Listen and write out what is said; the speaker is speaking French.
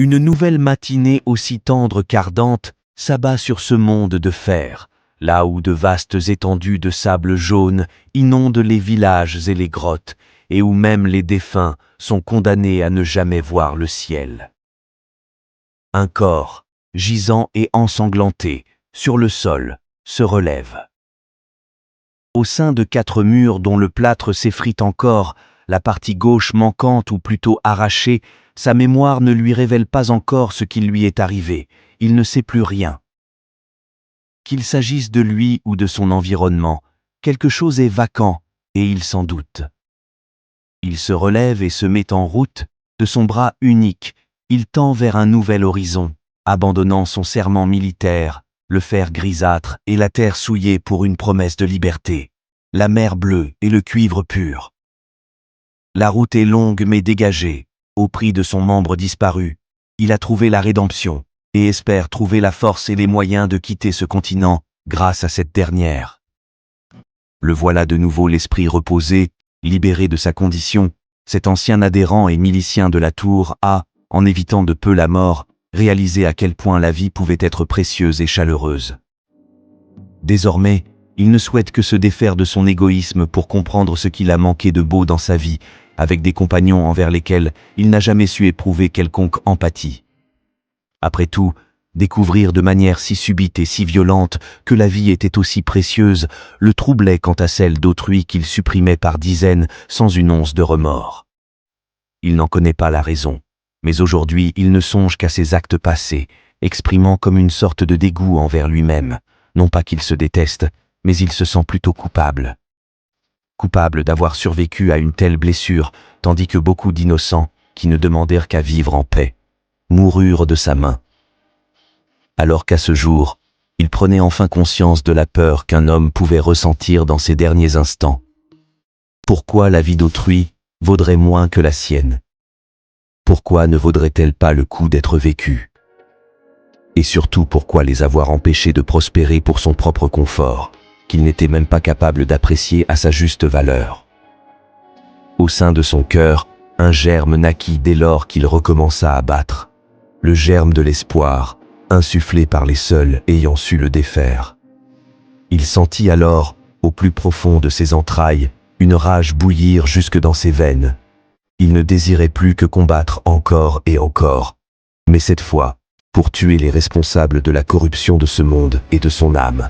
Une nouvelle matinée aussi tendre qu'ardente s'abat sur ce monde de fer, là où de vastes étendues de sable jaune inondent les villages et les grottes, et où même les défunts sont condamnés à ne jamais voir le ciel. Un corps, gisant et ensanglanté, sur le sol, se relève. Au sein de 4 murs dont le plâtre s'effrite encore, la partie gauche manquante ou plutôt arrachée, sa mémoire ne lui révèle pas encore ce qui lui est arrivé, il ne sait plus rien. Qu'il s'agisse de lui ou de son environnement, quelque chose est vacant, et il s'en doute. Il se relève et se met en route, de son bras unique, il tend vers un nouvel horizon, abandonnant son serment militaire, le fer grisâtre et la terre souillée pour une promesse de liberté, la mer bleue et le cuivre pur. La route est longue mais dégagée, au prix de son membre disparu, il a trouvé la rédemption, et espère trouver la force et les moyens de quitter ce continent, grâce à cette dernière. Le voilà de nouveau l'esprit reposé, libéré de sa condition, cet ancien adhérent et milicien de la tour a, en évitant de peu la mort, réalisé à quel point la vie pouvait être précieuse et chaleureuse. Désormais, il ne souhaite que se défaire de son égoïsme pour comprendre ce qu'il a manqué de beau dans sa vie, avec des compagnons envers lesquels il n'a jamais su éprouver quelconque empathie. Après tout, découvrir de manière si subite et si violente que la vie était aussi précieuse le troublait quant à celle d'autrui qu'il supprimait par dizaines sans une once de remords. Il n'en connaît pas la raison, mais aujourd'hui il ne songe qu'à ses actes passés, exprimant comme une sorte de dégoût envers lui-même, non pas qu'il se déteste, mais il se sent plutôt coupable. Coupable d'avoir survécu à une telle blessure, tandis que beaucoup d'innocents, qui ne demandèrent qu'à vivre en paix, moururent de sa main. Alors qu'à ce jour, il prenait enfin conscience de la peur qu'un homme pouvait ressentir dans ses derniers instants. Pourquoi la vie d'autrui vaudrait moins que la sienne? Pourquoi ne vaudrait-elle pas le coup d'être vécue? Et surtout pourquoi les avoir empêchés de prospérer pour son propre confort, qu'il n'était même pas capable d'apprécier à sa juste valeur? Au sein de son cœur, un germe naquit dès lors qu'il recommença à battre. Le germe de l'espoir, insufflé par les seuls ayant su le défaire. Il sentit alors, au plus profond de ses entrailles, une rage bouillir jusque dans ses veines. Il ne désirait plus que combattre encore et encore, mais cette fois, pour tuer les responsables de la corruption de ce monde et de son âme.